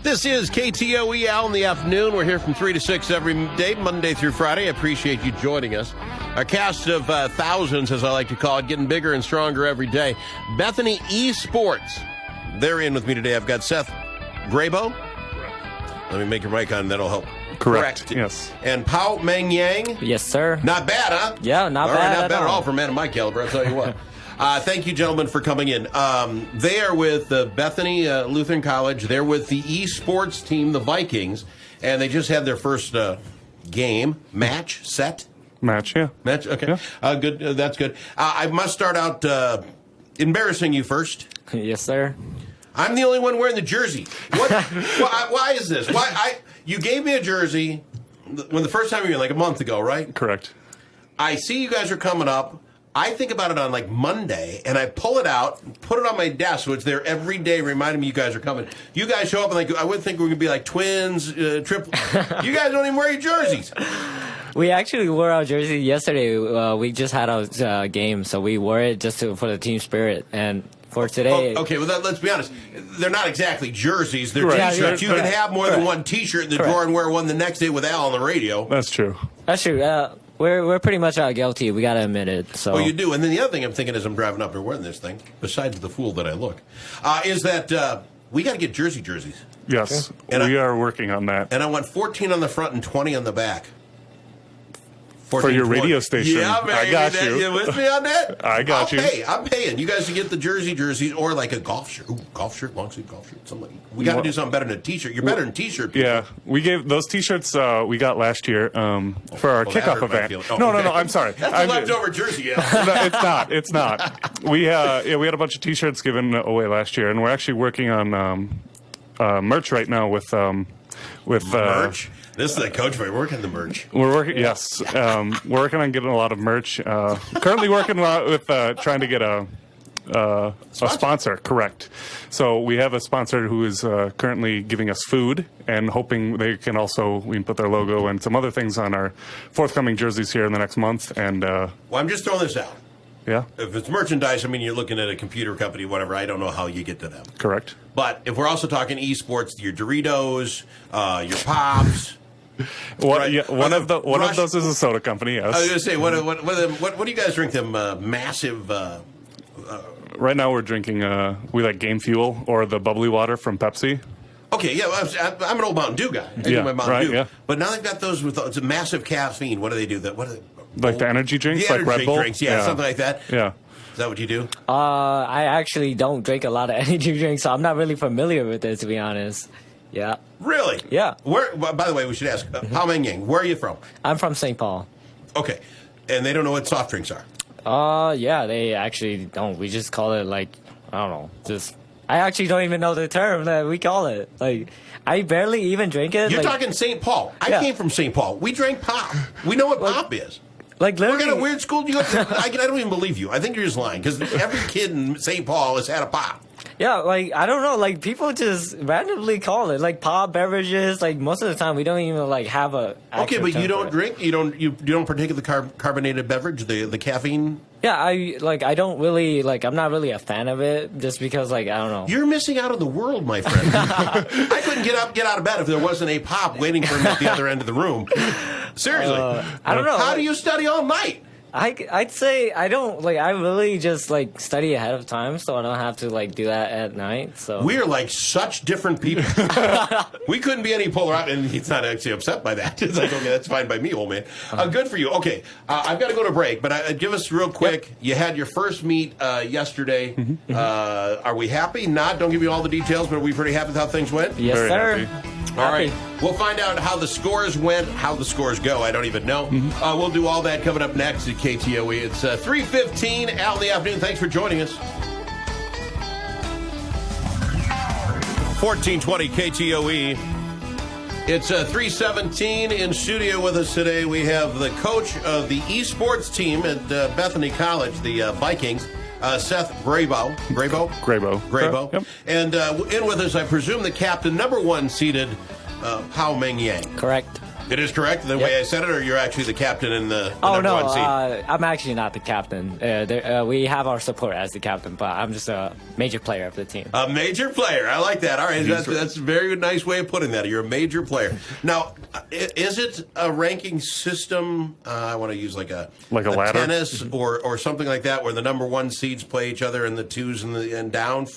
This is KTOE Al in the afternoon. We're here from 3 to 6 every day, Monday through Friday. I appreciate you joining us. Our cast of thousands, as I like to call it, getting bigger and stronger every day. Bethany Esports. They're in with me today. I've got Seth Grabow. Let me make your mic on. That'll help. Correct. Yes. And Pao Meng Yang. Yes, sir. Not bad, huh? Yeah, not bad. Not bad at all for a man of my caliber, I'll tell you what. Thank you, gentlemen, for coming in. They are with Bethany Lutheran College. They're with the esports team, the Vikings, and they just had their first match, yeah. Match, okay. Yeah. Good. That's good. I must start out embarrassing you first. Yes, sir. I'm the only one wearing the jersey. What? why is this? You gave me a jersey when the first time you were like a month ago, right? Correct. I see you guys are coming up. I think about it on like Monday, and I pull it out, put it on my desk, so it's there every day reminding me you guys are coming. You guys show up, and like I would think we're going to be like twins, triple. You guys don't even wear your jerseys. We actually wore our jersey yesterday. We just had our game, so we wore it just for the team spirit. And for today... Okay, well, let's be honest. They're not exactly jerseys. They're right. T-shirts. You can have more than one T-shirt in the drawer and wear one the next day with Al on the radio. That's true. That's true. We're pretty much guilty. We got to admit it. So. Oh, you do. And then the other thing I'm thinking as I'm driving up here wearing this thing, besides the fool that I look, is that we got to get jerseys. Yes, and we are working on that. And I want 14 on the front and 20 on the back. 14, for your radio station. Yeah, baby. I got you. You with me on that? I got you. I'm paying. You guys to get the jerseys or like a golf shirt. Ooh, golf shirt, long sleeve golf shirt. Something. We got to do something better than a T-shirt. You're better than T-shirt people. Yeah, we gave those T-shirts we got last year for our kickoff event. No, I'm sorry. That's a leftover jersey. Yeah. No, it's not. We had a bunch of T-shirts given away last year, and we're actually working on merch right now with merch. This is the coach. We're working on the merch. We're working. Yes, we're working on getting a lot of merch. Currently working with trying to get a sponsor. Correct. So we have a sponsor who is currently giving us food and hoping we can put their logo and some other things on our forthcoming jerseys here in the next month. And well, I'm just throwing this out. Yeah. If it's merchandise, I mean, you're looking at a computer company, whatever. I don't know how you get to them. Correct. But if we're also talking esports, your Doritos, your Pops. One of those is a soda company. Yes. I was going to say, what do you guys drink? Them massive. Right now, we're drinking. We like Game Fuel or the bubbly water from Pepsi. Okay, yeah, I'm an old Mountain Dew guy. I do my Mountain Dew. Yeah. But now they've got those with it's a massive caffeine. What do they do? Like the energy drinks, the like Red Bull drinks, yeah, something like that. Yeah. Is that what you do? I actually don't drink a lot of energy drinks, so I'm not really familiar with it, to be honest. Yeah. Really? Yeah. By the way, we should ask, Pao Meng Yang, where are you from? I'm from St. Paul. Okay. And they don't know what soft drinks are? Yeah, they actually don't. We just call it, like, I don't know, I actually don't even know the term that we call it. Like, I barely even drink it. You're talking St. Paul. I came from St. Paul. We drank pop. We know what pop is. Like, literally. What kind of weird school do you go to? I don't even believe you. I think you're just lying because every kid in St. Paul has had a pop. Yeah, like, I don't know, like, people just randomly call it, like, pop beverages, like, most of the time we don't even, like, have a... Okay, but you don't drink? You don't partake of the carbonated beverage, the caffeine? Yeah, I don't really, like, I'm not really a fan of it, just because, like, I don't know. You're missing out on the world, my friend. I couldn't get out of bed if there wasn't a pop waiting for me at the other end of the room. Seriously. I don't know. How do you study all night? I'd say I don't, like, I really just, like, study ahead of time, so I don't have to, like, do that at night, so. We are, like, such different people. We couldn't be any polar opposite, and he's not actually upset by that. It's like, okay, that's fine by me, old man. Good for you. Okay, I've got to go to break, but give us real quick. Yep. You had your first meet yesterday. Mm-hmm. Are we happy? Not. Don't give you all the details, but are we pretty happy with how things went? Yes, Very sir. Happy. All right. We'll find out how the scores went, how the scores go. I don't even know. Mm-hmm. We'll do all that coming up next at KTOE. It's 3:15 out in the afternoon. Thanks for joining us. 1420 KTOE. It's 3:17 in studio with us today. We have the coach of the esports team at Bethany College, the Vikings. Seth Grabow. Grabow. Yep. And in with us, I presume, the captain, number 1 seeded Pao Meng Yang. Correct. It is correct the way I said it, or you're actually the captain in the Oh number no, one seed? I'm actually not the captain. We have our support as the captain, but I'm just a major player of the team. A major player. I like that. All right, that's a very nice way of putting that. You're a major player. Now, is it a ranking system? I want to use like a ladder? tennis or something like that, where the number one seeds play each other and the twos and down.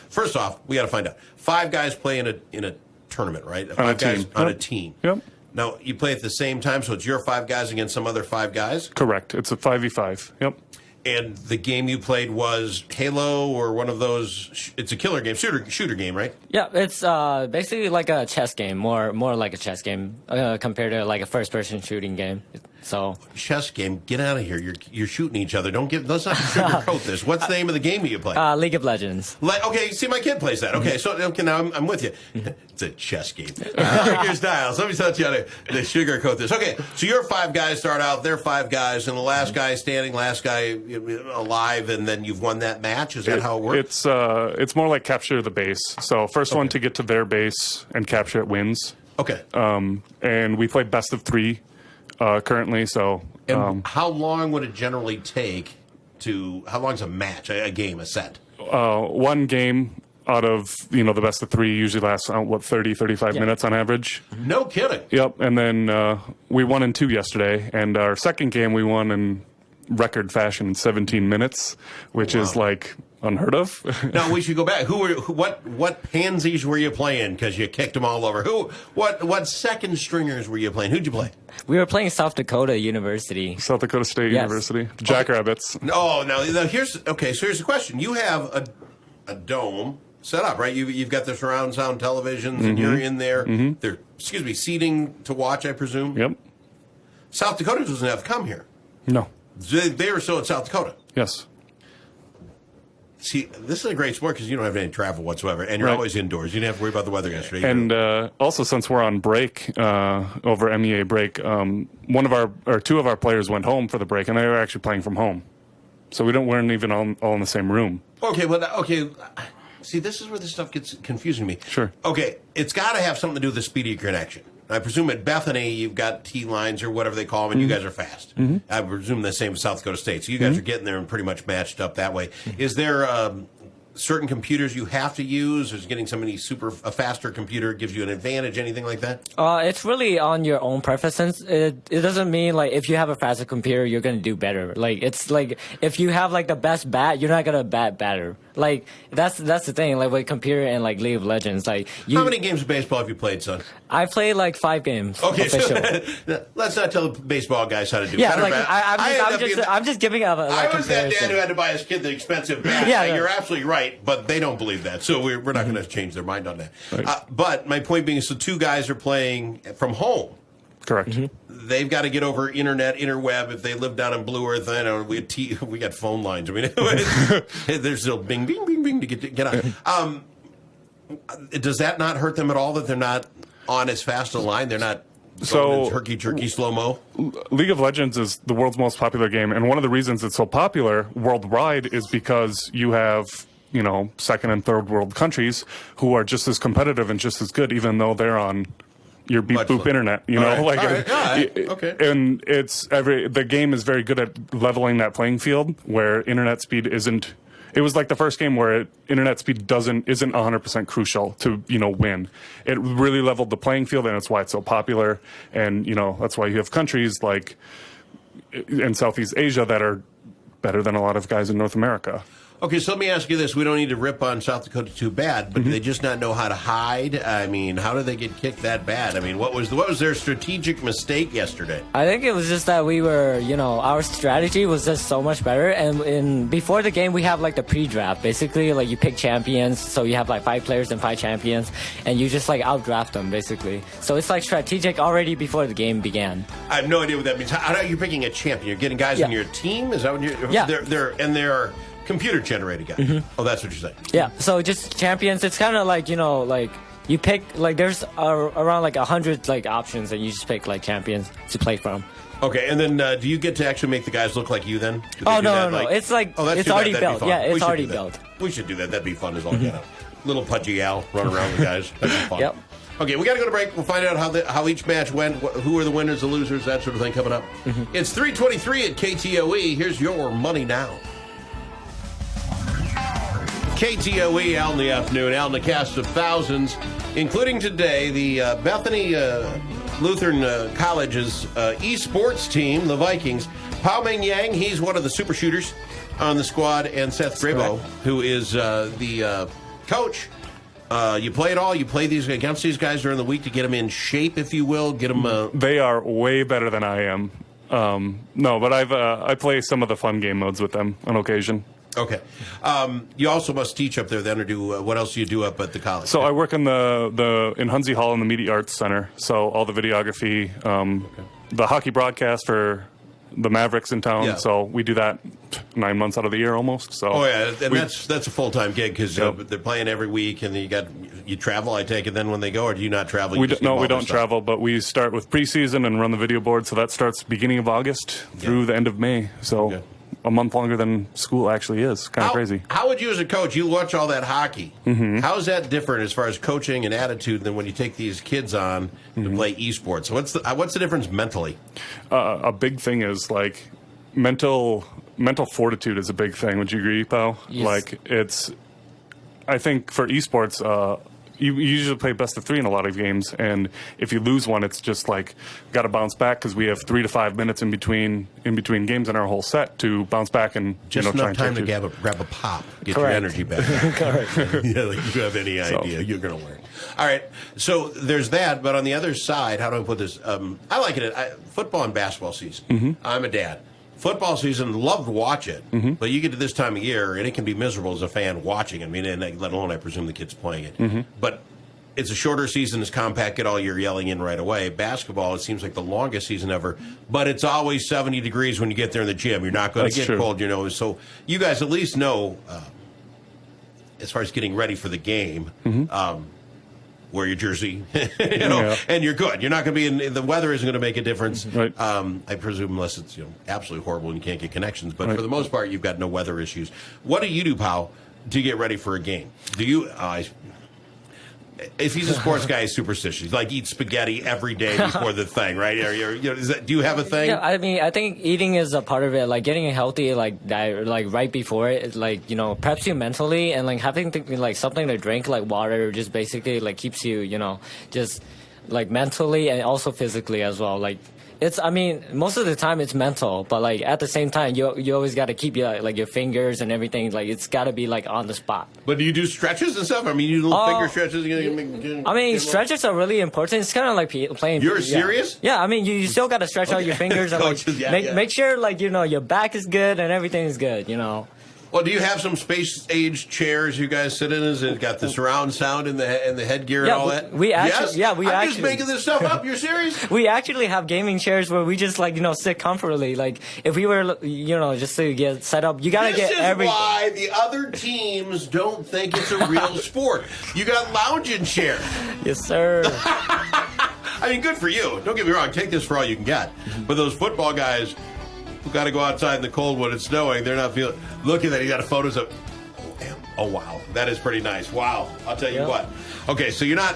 First off, we got to find out. 5 guys play in a tournament, right? 5 guys on a team. Yep. Now, you play at the same time, so it's your 5 guys against some other 5 guys? Correct. It's a 5v5. Yep. And the game you played was Halo or one of those. It's a killer game, shooter game, right? Yeah, it's basically like a chess game, more like a chess game compared to like a first-person shooting game. So chess game, get out of here! You're shooting each other. Let's not sugarcoat this. What's the name of the game you play? League of Legends. Okay, see, my kid plays that. Okay, so now I'm with you. It's a chess game. Your styles. Let me tell you how to sugarcoat this. Okay, so your 5 guys start out. They're 5 guys, and the last guy standing, last guy alive, and then you've won that match. Is that how it works? It's more like capture the base. So first one to get to their base and capture it wins. Okay. And we play best of 3 currently. So how long would it generally take to? How long's a match? A game, a set? One game out of the best of 3 usually lasts 35 minutes on average. No kidding. Yep. And then we won in 2 yesterday, and our second game we won in record fashion in 17 minutes, which is like unheard of. Now we should go back. What pansies were you playing? Because you kicked them all over. What second stringers were you playing? Who'd you play? We were playing South Dakota University. South Dakota State University. The Jackrabbits. Oh, now here's the question. You have a dome set up, right? You've got the surround sound televisions, and you're in there. There, seating to watch, I presume. Yep. South Dakota doesn't have to come here. No. They were still in South Dakota. Yes. See, this is a great sport because you don't have any travel whatsoever, and you're always indoors. You didn't have to worry about the weather yesterday. And also, since we're on break, over MEA break, 2 of our players went home for the break, and they were actually playing from home. So we weren't even all in the same room. Okay. See, this is where this stuff gets confusing to me. Sure. Okay, it's got to have something to do with the speed of your connection. I presume at Bethany you've got T-lines or whatever they call them, and you guys are fast. I presume the same with South Dakota State. So you guys are getting there and pretty much matched up that way. Is there certain computers you have to use? Is getting somebody a faster computer gives you an advantage, anything like that? It's really on your own preferences. It doesn't mean like if you have a faster computer, you're going to do better. Like it's like if you have like the best bat, you're not going to bat better. Like that's the thing. Like with computer and like League of Legends, like how many games of baseball have you played, son? I played like 5 games. Okay, so let's not tell the baseball guys how to do. Yeah, like I'm just giving up. I was that dad who had to buy his kid the expensive bat. Yeah, you're absolutely right, but they don't believe that, so we're not going to change their mind on that. Right. But my point being is, so 2 guys are playing from home. Correct. They've got to get over interweb. If they live down in Blue Earth, I know we got phone lines. I mean, there's still bing, bing, bing, bing to get on. Does that not hurt them at all that they're not on as fast a line? They're not turkey slow-mo? League of Legends is the world's most popular game, and one of the reasons it's so popular worldwide is because you have second and third world countries who are just as competitive and just as good, even though they're on your beep boop internet, Okay. And the game is very good at leveling that playing field where internet speed isn't. It was like the first game where internet speed isn't 100% crucial to win. It really leveled the playing field, and that's why it's so popular. And that's why you have countries like in Southeast Asia that are better than a lot of guys in North America. Okay, so let me ask you this. We don't need to rip on South Dakota too bad, but do they just not know how to hide? I mean, how did they get kicked that bad? I mean, what was their strategic mistake yesterday? I think it was just that we were, our strategy was just so much better. And before the game, we have like the pre-draft. Basically, like you pick champions, so you have like 5 players and 5 champions, and you just like outdraft them, basically. So it's like strategic already before the game began. I have no idea what that means. How are you picking a champion? You're getting guys on your team? Is that what you're... Yeah. They're computer-generated guys. Oh, that's what you're saying. Yeah, so just champions. It's kind of like, like you pick, like there's around like 100 like options, and you just pick like champions to play from. Okay, and then do you get to actually make the guys look like you then? No. It's like, it's already built. Yeah, it's already built. We should do that. That'd be fun as all get out. Little pudgy Al run around with guys. That'd be fun. Yep. Okay, we got to go to break. We'll find out how each match went, who are the winners, the losers, that sort of thing coming up. It's 3:23 at KTOE. Here's your Money Now. KTOE, Al in the afternoon, Al in the cast of thousands, including today the Bethany Lutheran College's esports team, the Vikings. Pao Ming Yang, he's one of the super shooters on the squad, and Seth Grabow, who is the coach. You play it all. You play against these guys during the week to get them in shape, if you will. Get them. They are way better than I am. No, but I play some of the fun game modes with them on occasion. Okay. You also must teach up there then, or do what else do you do up at the college? So I work in in Hunzi Hall in the Media Arts Center. So all the videography, the hockey broadcast for the Mavericks in town. Yeah. So we do that 9 months out of the year almost. So and that's a full-time gig because they're playing every week, and you travel. I take it then when they go, or do you not travel? We don't travel, but we start with preseason and run the video board. So that starts beginning of August through the end of May. So. A month longer than school actually is. Kind of crazy. How would you, as a coach, you watch all that hockey? Mm-hmm. How is that different as far as coaching and attitude than when you take these kids on to play esports? What's the difference mentally? A big thing is like mental fortitude is a big thing. Would you agree, Pao? Yes. Like I think for esports, you usually play best of 3 in a lot of games, and if you lose one, it's just like got to bounce back because we have 3 to 5 minutes in between games in our whole set to bounce back and just try enough and time to grab a pop, get Correct. your energy back. Correct. Yeah, like if you have any idea, you're going to learn. All right, so there's that, but on the other side, how do I put this? I like it. Football and basketball season. I'm a dad. Football season, love to watch it, but you get to this time of year, and it can be miserable as a fan watching. I mean, and let alone, I presume, the kids playing it. But it's a shorter season, it's compact, get all your yelling in right away. Basketball, it seems like the longest season ever, but it's always 70 degrees when you get there in the gym. You're not going to get cold, so you guys at least know, as far as getting ready for the game, wear your jersey, and you're good. You're not going to be the weather isn't going to make a difference. Right. I presume unless it's absolutely horrible and you can't get connections. But for the most part, you've got no weather issues. What do you do, Pao, to get ready for a game? Do you? If he's a sports guy, he's superstitious. He's like eat spaghetti every day before the thing, right? Do you have a thing? Yeah, I mean, I think eating is a part of it. Like getting healthy, like right before it, like preps you mentally, and like having something to drink, like water, just basically like keeps you, just like mentally and also physically as well. Like most of the time it's mental, but like at the same time, you always got to keep your fingers and everything. Like it's got to be like on the spot. But do you do stretches and stuff? I mean, you do little finger stretches. Stretches are really important. It's kind of like playing. You're serious? Yeah, I mean, you still got to stretch out your fingers and make sure your back is good and everything is good. Well, do you have some space-age chairs you guys sit in? Has it got the surround sound and the headgear and all that? I'm just making this stuff up. You're serious? We actually have gaming chairs where we just sit comfortably. Like if we were just to get set up, you gotta get everything. This is why the other teams don't think it's a real sport. You got lounging chairs. Yes, sir. I mean, good for you. Don't get me wrong. Take this for all you can get. But those football guys who got to go outside in the cold when it's snowing, they're not feeling. Look at that. He got photos of. Oh, wow. That is pretty nice. Wow. I'll tell you what. Okay, so you're not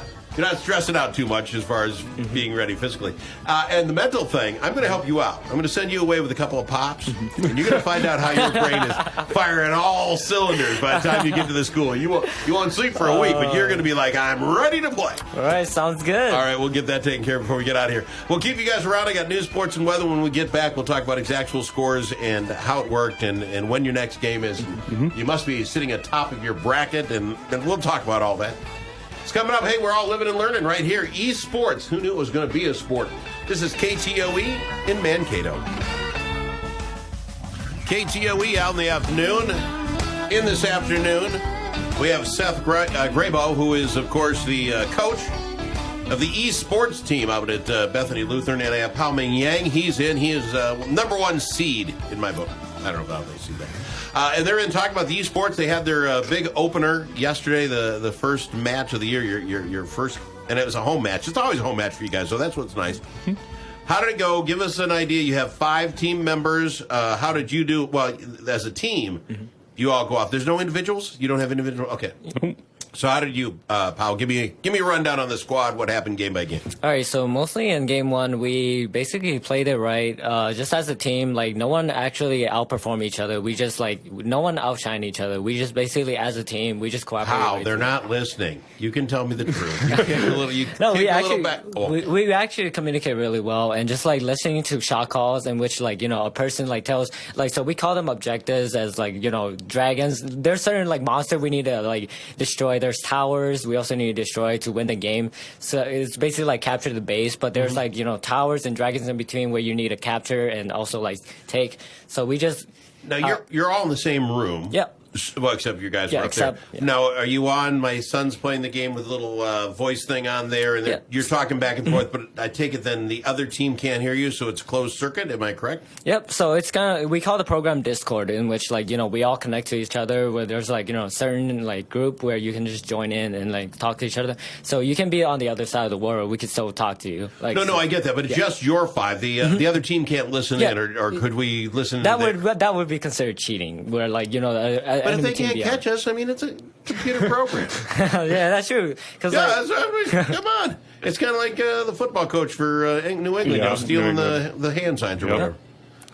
stressing out too much as far as being ready physically. And the mental thing, I'm going to help you out. I'm going to send you away with a couple of pops, and you're going to find out how your brain is firing all cylinders by the time you get to the school. You won't sleep for a week, but you're going to be like, I'm ready to play. All right, sounds good. All right, we'll get that taken care of before we get out of here. We'll keep you guys around. I got news, sports, and weather. When we get back, we'll talk about actual scores and how it worked and when your next game is. You must be sitting atop of your bracket, and we'll talk about all that. It's coming up. Hey, we're all living and learning right here. Esports. Who knew it was going to be a sport? This is KTOE in Mankato. KTOE out in the afternoon. In this afternoon, we have Seth Grabow, who is, of course, the coach of the esports team out at Bethany Lutheran. And I have Pao Ming Yang. He's in. He is number 1 seed in my book. I don't know how they see that. And they're in talking about the esports. They had their big opener yesterday, the first match of the year, your first, and it was a home match. It's always a home match for you guys, so that's what's nice. How did it go? Give us an idea. You have 5 team members. How did you do? Well, as a team, you all go off. There's no individuals? You don't have individual? Okay. So how did you, Powell, give me a rundown on the squad, what happened game by game. All right, so mostly in game one, we basically played it right. Just as a team, like no one actually outperformed each other. We just no one outshined each other. We just basically, as a team, we just cooperated. How? They're not listening. You can tell me the truth. You kick a little, we actually communicate really well, and just like listening to shot calls in which a person tells so we call them objectives as dragons. There's certain monster we need to destroy. There's towers we also need to destroy to win the game. So it's basically capture the base, but there's towers and dragons in between where you need to capture and also take. So we just now you're all in the same room. Yep. Well, except you guys were up there. Yeah. Now, are you on? My son's playing the game with a little voice thing on there, and you're talking back and forth. But I take it then the other team can't hear you, so it's closed circuit. Am I correct? Yep. So it's we call the program Discord, in which we all connect to each other. Where there's a certain group where you can just join in and talk to each other. So you can be on the other side of the world. We can still talk to you. No, I get that, but it's just your five. The other team can't listen in, or could we listen? That would be considered cheating. Where but if they can't catch us, I mean, it's a computer program. Yeah, that's true. Come on. It's kind of like the football coach for New England, stealing the hand signs or whatever.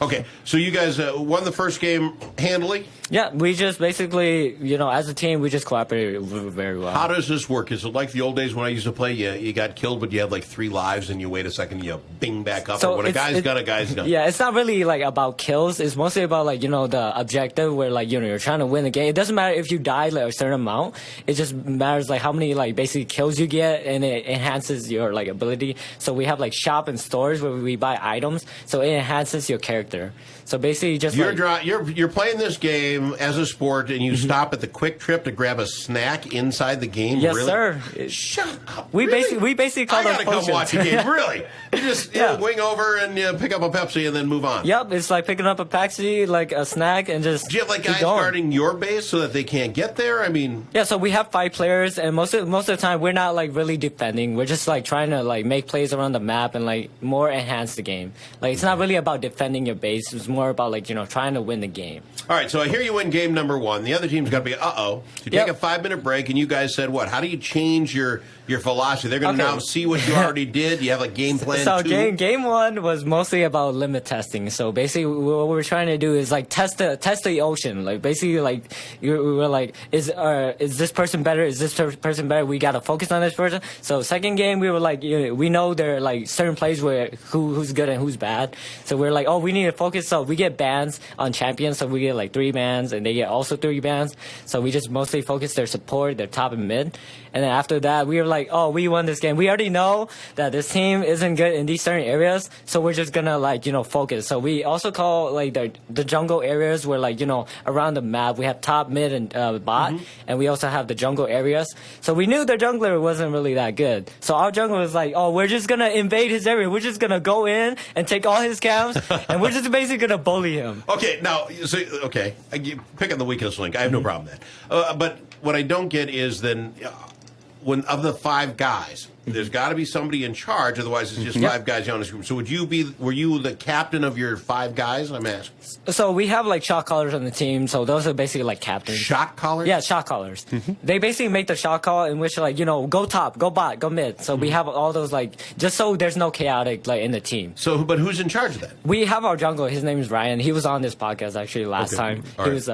Okay, so you guys won the first game handily? Yeah, we just basically, as a team, we just cooperated very well. How does this work? Is it like the old days when I used to play? You got killed, but you had 3 lives, and you wait a second, you bing back up. So when a guy's got a guy's gun. Yeah, it's not really about kills. It's mostly about the objective where you're trying to win the game. It doesn't matter if you die a certain amount. It just matters how many basically kills you get, and it enhances your ability. So we have shop and stores where we buy items, so it enhances your character. So basically, just you're playing this game as a sport, and you stop at the Quick Trip to grab a snack inside the game. Yes, really? Sir. Shut up. We really? basically call them potions. Come watch a game. Really? You just wing over and pick up a Pepsi and then move on. Yep, it's like picking up a Pepsi, a snack, and just. Do you have guys guarding your base so that they can't get there? I mean. Yeah, so we have 5 players, and most of the time we're not really defending. We're just trying to make plays around the map and more enhance the game. It's not really about defending your base. It's more about trying to win the game. All right, so I hear you win game number 1. The other team's got to be So you take a 5-minute break, and you guys said what? How do you change your philosophy? They're going to now see what you already did. You have a game plan. So game 1 was mostly about limit testing. So basically, what we're trying to do is test the ocean. Basically, we were is this person better? Is this person better? We got to focus on this person. So second game, we were we know there are certain plays where who's good and who's bad. So we're we need to focus. So we get bans on champions. So we get 3 bans, and they get also 3 bans. So we just mostly focus their support, their top and mid. And then after that, we were we won this game. We already know that this team isn't good in these certain areas, so we're just gonna focus. So we also call the jungle areas where around the map we have top, mid, and bot, and we also have the jungle areas. So we knew the jungler wasn't really that good. So our jungler was we're just gonna invade his area. We're just gonna go in and take all his camps, and we're just basically gonna bully him. Okay, now pick on the weakest link. I have no problem with that. But what I don't get is then. When of the 5 guys, there's got to be somebody in charge. Otherwise, it's just 5 guys on this group. So were you the captain of your 5 guys? I'm asking. So we have shot callers on the team. So those are basically captains. Shot callers? Yeah, shot callers. They basically make the shot call in which go top, go bot, go mid. So we have all those just so there's no chaotic in the team. So, but who's in charge of that? We have our jungler. His name is Ryan. He was on this podcast actually last time. All he right. was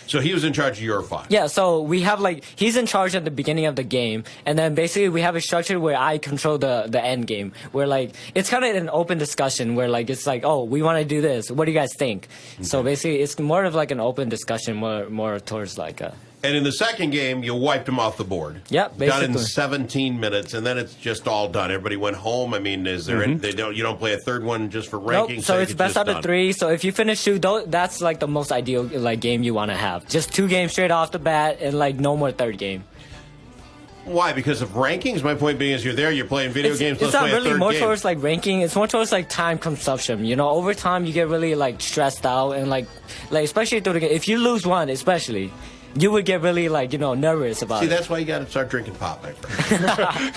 So he was in charge of your 5. Yeah, so we have he's in charge at the beginning of the game, and then basically we have a structure where I control the end game, where it's kind of an open discussion where it's we want to do this. What do you guys think? Okay. So basically it's more of an open discussion, more towards And in the second game, you wiped them off the board. Yep, basically. Done in 17 minutes, and then it's just all done. Everybody went home. I mean, is there you don't play a third one just for ranking? Nope. So it's best out of 3. So if you finish 2, that's the most ideal game you want to have. Just 2 games straight off the bat, and no more third game. Why? Because of rankings? My point being is you're there, you're playing video games. It's not really more towards ranking. It's more towards time consumption. Over time you get really stressed out and especially through the game. If you lose one, especially. you would get really like nervous about See, it. that's why you got to start drinking pop, my friend.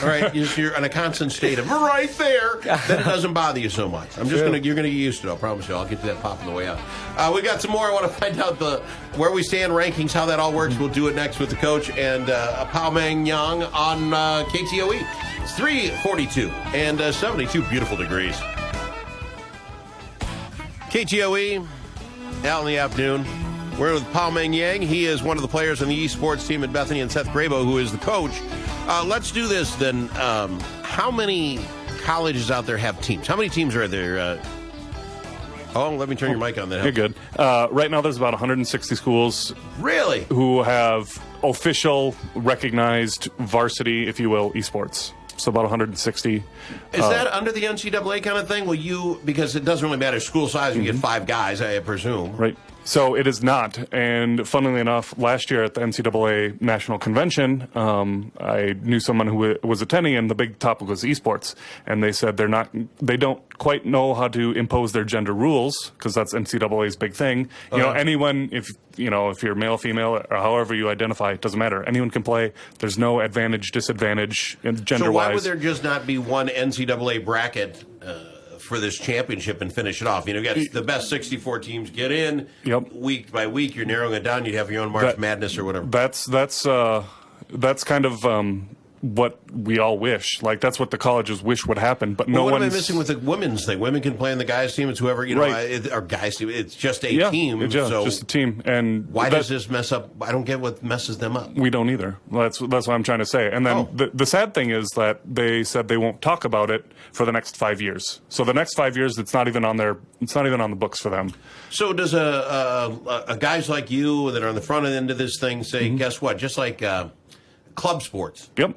All right, you're in a constant state of right there. Then it doesn't bother you so much. You're gonna get used to it. I promise you. I'll get to that pop on the way out. We got some more. I want to find out where we stand rankings, how that all works. We'll do it next with the coach and Pao Meng Yang on KTOE. It's 342 and 72 beautiful degrees. KTOE, out in the afternoon. We're with Pao Meng Yang. He is one of the players on the esports team at Bethany, and Seth Grabow, who is the coach. Let's do this then. How many colleges out there have teams? How many teams are there? Let me turn your mic on. That You're good. Right now, there's about 160 schools. Really? Who have official, recognized varsity, if you will, esports. So about 160. Is that under the NCAA kind of thing? Because it doesn't really matter school size, you get 5 guys, I presume. Right. So it is not. And funnily enough, last year at the NCAA National Convention, I knew someone who was attending, and the big topic was esports. And they said they don't quite know how to impose their gender rules, because that's NCAA's big thing. Anyone, if you're male, female, or however you identify, it doesn't matter. Anyone can play. There's no advantage, disadvantage gender-wise. So why would there just not be one NCAA bracket for this championship and finish it off? You got the best 64 teams get in. Yep. Week by week, you're narrowing it down. You'd have your own March Madness or whatever. That's kind of what we all wish. Like, that's what the colleges wish would happen, but no what one's... am I missing with the women's thing? Women can play in the guys' team. It's whoever, Right. Or guys' team. It's just a team. It's just a team. And why does this mess up? I don't get what messes them up. We don't either. That's what I'm trying to say. And then the sad thing is that they said they won't talk about it for the next 5 years. So the next 5 years, it's not even on the books for them. So does a guys like you that are on the front end of this thing say, guess what? Just like club sports. Yep.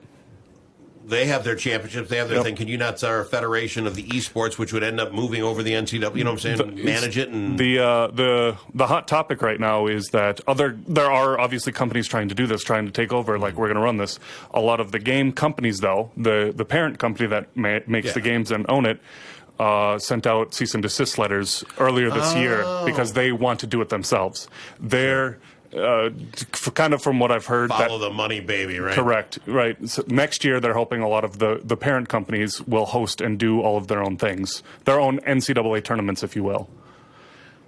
They have their championships. They have their thing. Can you not start a federation of the esports, which would end up moving over the NCAA? You know what I'm saying? Manage it and the hot topic right now is that there are obviously companies trying to do this, trying to take over. Like, we're going to run this. A lot of the game companies, though, the parent company that makes the games and own it, sent out cease and desist letters earlier this year because they want to do it themselves. They're kind of from what I've heard, follow the money, baby, right? Correct, right. So next year, they're hoping a lot of the parent companies will host and do all of their own things, their own NCAA tournaments, if you will.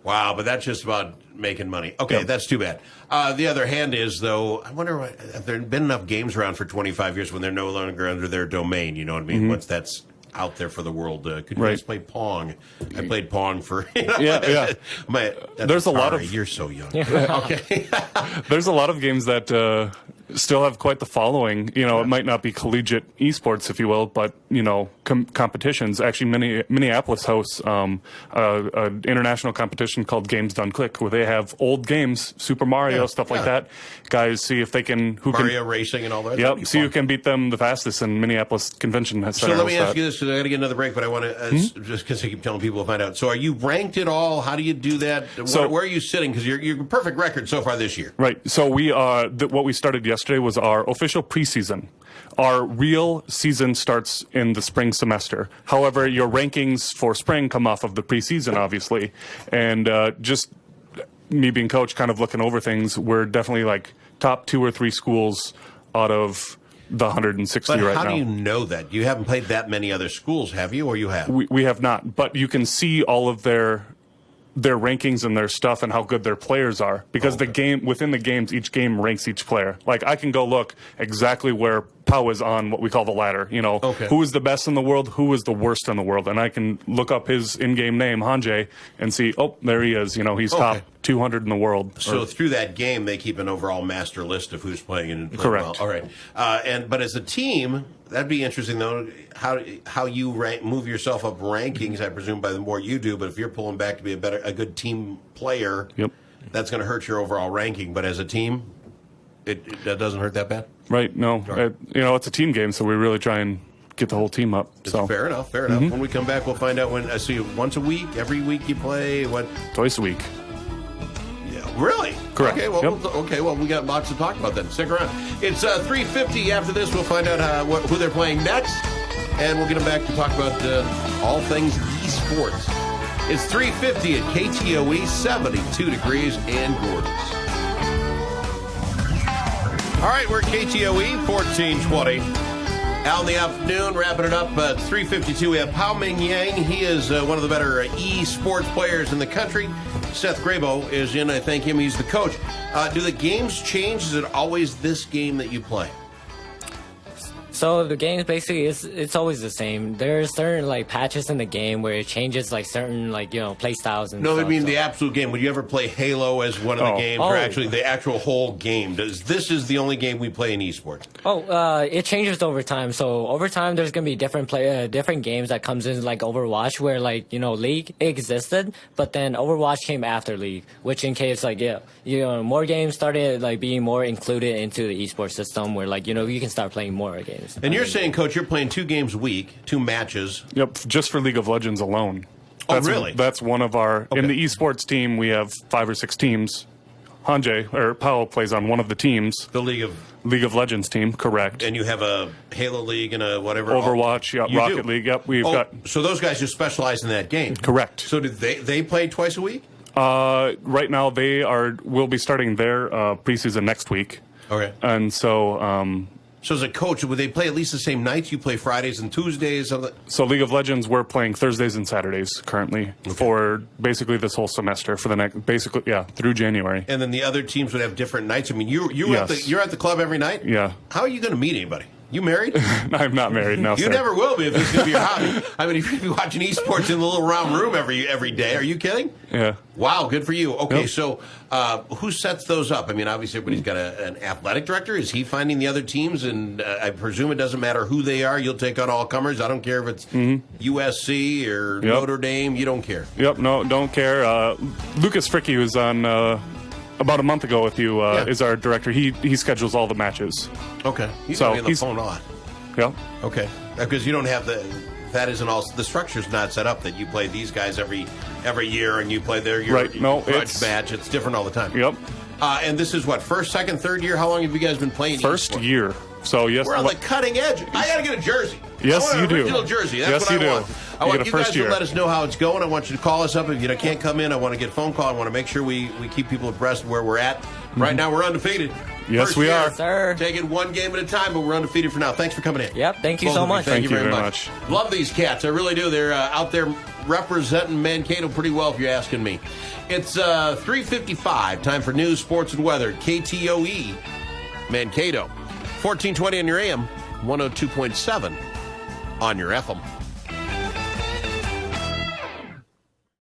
Wow, but that's just about making money. Okay, that's too bad. The other hand is, though, I wonder, have there been enough games around for 25 years when they're no longer under their domain? You know what I mean? Once that's out there for the world. Could you guys play Pong? I played Pong for... There's a lot of... You're so young. Okay. There's a lot of games that still have quite the following. It might not be collegiate esports, if you will, but, competitions. Actually, Minneapolis hosts an international competition called Games Done Quick, where they have old games, Super Mario, stuff like that. Guys see if they can... Mario racing and all that. Yep, see who can beat them the fastest, and Minneapolis Convention has... So let me ask you this, because I got to get another break, but I want to, just because I keep telling people to find out. So are you ranked at all? How do you do that? Where are you sitting? Because you're perfect record so far this year. Right. So we what we started yesterday was our official preseason. Our real season starts in the spring semester. However, your rankings for spring come off of the preseason, obviously. And just me being coach, kind of looking over things, we're definitely like top 2 or 3 schools out of the 160 right now. But how do you know that? You haven't played that many other schools, have you, or you have? We have not, but you can see all of their rankings and their stuff and how good their players are, because within the games, each game ranks each player. Like, I can go look exactly where Pao is on what we call the ladder. Who is the best in the world, who is the worst in the world, and I can look up his in-game name, Hanjae, and see, there he is. He's top 200 in the world. So through that game, they keep an overall master list of who's playing and playing Correct. well. All right, but as a team, that'd be interesting though. How you move yourself up rankings, I presume, by the more you do. But if you're pulling back to be a good team player, that's going to hurt your overall ranking. But as a team, that doesn't hurt that bad. Right? No, it's a team game, so we really try and get the whole team up. So fair enough. When we come back, we'll find out when. I see you once a week, every week you play. What? Twice a week. Really? Correct. Okay, well, we got lots to talk about then. Stick around. It's 3:50. After this, we'll find out who they're playing next, and we'll get them back to talk about all things esports. It's 3:50 at KTOE, 72 degrees and gorgeous. All right, we're KTOE 1420. Out in the afternoon, wrapping it up at 3:52. We have Pao Ming Yang. He is one of the better e-sports players in the country. Seth Grabow is in. I thank him. He's the coach. Do the games change? Is it always this game that you play? So the game basically it's always the same. There's certain like patches in the game where it changes like certain like play styles and No, stuff, I mean the absolute game. Would you ever play Halo as one of the games, or actually the actual whole game? This is the only game we play in esports? It changes over time. So over time, there's gonna be different games that comes in like Overwatch, where like League existed, but then Overwatch came after League, which in case like more games started like being more included into the esports system, where like you can start playing more games. And you're saying, Coach, you're playing 2 games a week, 2 matches. Yep, just for League of Legends alone. Really? That's one of our... In the esports team, we have 5 or 6 teams. Powell plays on one of the teams. The League of Legends team, correct. And you have a Halo League and a whatever. Overwatch, Rocket League. Yep, we've got. So those guys just specialize in that game. Correct. So did they play twice a week? Right now will be starting their preseason next week. Okay. And so. So as a coach, would they play at least the same nights? You play Fridays and Tuesdays? So League of Legends, we're playing Thursdays and Saturdays currently for basically this whole semester for the next, through January. And then the other teams would have different nights. I mean, you're at the club every night? Yeah. How are you going to meet anybody? You married? I'm not married, no, You sir. never will be if it's going to be your hobby. I mean, if you'd be watching esports in the little round room every day, are you kidding? Yeah. Wow, good for you. Okay, Yep. so who sets those up? I mean, obviously everybody's got an athletic director. Is he finding the other teams? And I presume it doesn't matter who they are. You'll take on all comers. I don't care if it's USC or Notre Dame. You don't care. Yep, no, don't care. Lucas Fricky, who's on... about a month ago with you, is our director. He schedules all the matches. Okay. He's on the phone a lot. Yeah. Okay. Because you don't have that isn't all, the structure's not set up that you play these guys every year and you play your grudge match. It's different all the time. Yep. And this is what, first, second, third year? How long have you guys been playing? First year. So yes, we're on the cutting edge. I got to get a jersey. Yes, I want you an do. Original jersey. That's yes, what you I do. want. I want you guys to year. let us know how it's going. I want you to call us up if you can't come in. I want to get a phone call. I want to make sure we keep people abreast of where we're at. Right now, we're undefeated. Yes, we are, sir. Taking one game at a time, but we're undefeated for now. Thanks for coming in. Yep, thank you so much. Thank you very much. Love these cats. I really do. They're out there representing Mankato pretty well, if you're asking me. It's 3:55. Time for news, sports, and weather. KTOE, Mankato. 1420 on your AM, 102.7 on your FM.